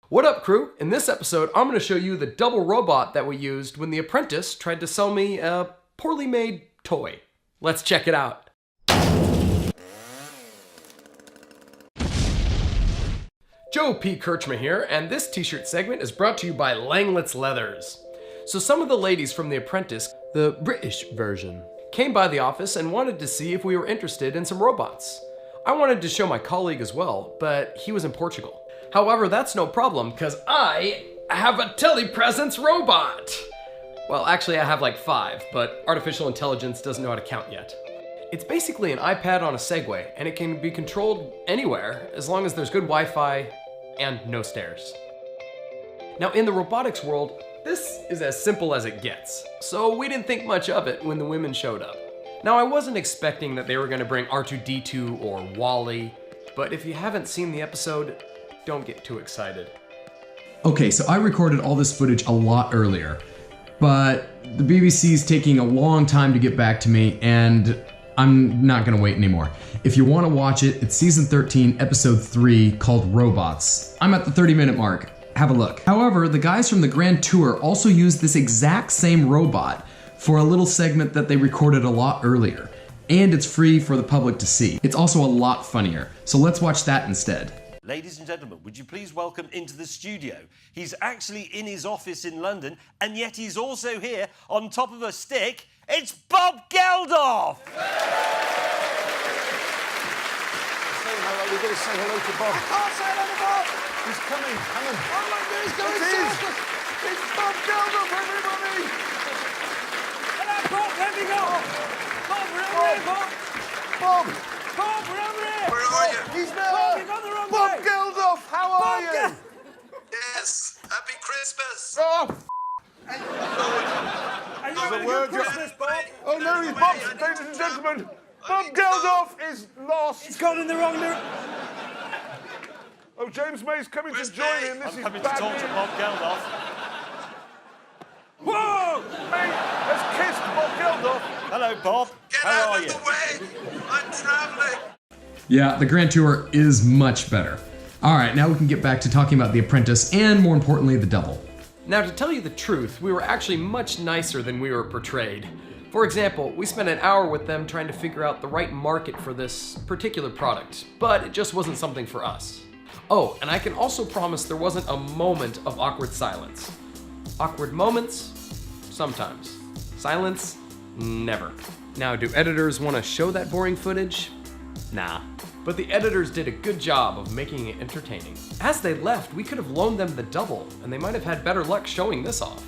What up, crew? In this episode, I'm going to show you the double robot that we used when the Apprentice tried to sell me a poorly made toy. Let's check it out. Joe P. Kirchma here, and this t-shirt segment is brought to you by Langlet's Leathers. So some of the ladies from The Apprentice, the British version, came by the office and wanted to see if we were interested in some robots. I wanted to show my colleague as well, but he was in Portugal. However, that's no problem, because I have a Telepresence robot! Well, actually I have like 5, but artificial intelligence doesn't know how to count yet. It's basically an iPad on a Segway, and it can be controlled anywhere, as long as there's good Wi-Fi and no stairs. Now in the robotics world, this is as simple as it gets, so we didn't think much of it when the women showed up. Now I wasn't expecting that they were going to bring R2-D2 or Wally, but if you haven't seen the episode, don't get too excited. Okay, so I recorded all this footage a lot earlier, but the BBC's taking a long time to get back to me, and I'm not gonna wait anymore. If you wanna watch it, it's season 13, episode 3, called Robots. I'm at the 30-minute mark. Have a look. However, the guys from the Grand Tour also used this exact same robot for a little segment that they recorded a lot earlier. And it's free for the public to see. It's also a lot funnier, so let's watch that instead. Ladies and gentlemen, would you please welcome into the studio? He's actually in his office in London, and yet he's also here on top of a stick. It's Bob Geldof! We're going to say hello to Bob. I can't say hello to Bob! He's coming, hang on. Oh my God, he's going circus! It's Bob Geldof, everybody! Hello, Bob, where have you gone? Bob, we're over here, Bob! Bob! Bob, we're over here! Where are you? He's there! Bob, you've gone the wrong Bob way! Geldof, how are you? Yes, happy Christmas! Oh, Are you having a word, good Christmas, Bob? oh no, he's Bob, ladies and gentlemen. Bob Geldof is lost. It's gone in the wrong direction. Oh, James May's coming Where's to join May? him. This I'm is coming to bad talk to news. Bob Geldof. Whoa! May has kissed Bob Geldof. Hello, Bob. Get How out are of you? the way! I'm travelling! Yeah, the Grand Tour is much better. Alright, now we can get back to talking about The Apprentice and, more importantly, the double. Now to tell you the truth, we were actually much nicer than we were portrayed. For example, we spent an hour with them trying to figure out the right market for this particular product, but it just wasn't something for us. Oh, and I can also promise there wasn't a moment of awkward silence. Awkward moments? Sometimes. Silence? Never. Now, do editors want to show that boring footage? Nah. But the editors did a good job of making it entertaining. As they left, we could have loaned them the double, and they might have had better luck showing this off.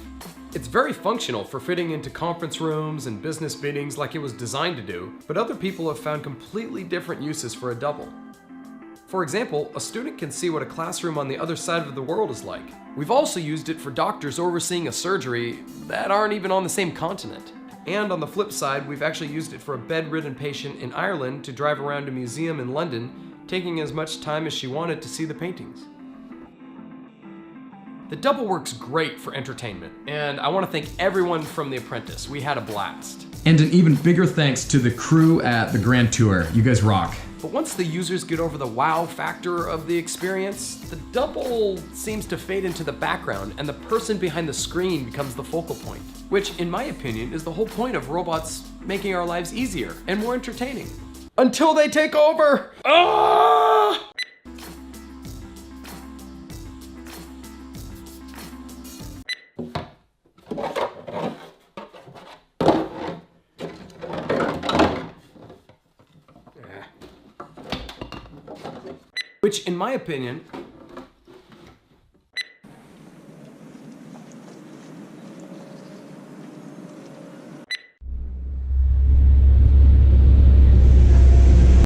It's very functional for fitting into conference rooms and business meetings like it was designed to do, but other people have found completely different uses for a double. For example, a student can see what a classroom on the other side of the world is like. We've also used it for doctors overseeing a surgery that aren't even on the same continent. And on the flip side, we've actually used it for a bedridden patient in Ireland to drive around a museum in London, taking as much time as she wanted to see the paintings. The double works great for entertainment, and I want to thank everyone from The Apprentice. We had a blast. And an even bigger thanks to the crew at the Grand Tour. You guys rock. But once the users get over the wow factor of the experience, the double seems to fade into the background and the person behind the screen becomes the focal point, which in my opinion is the whole point of robots making our lives easier and more entertaining. Until they take over! Ah! Which, in my opinion,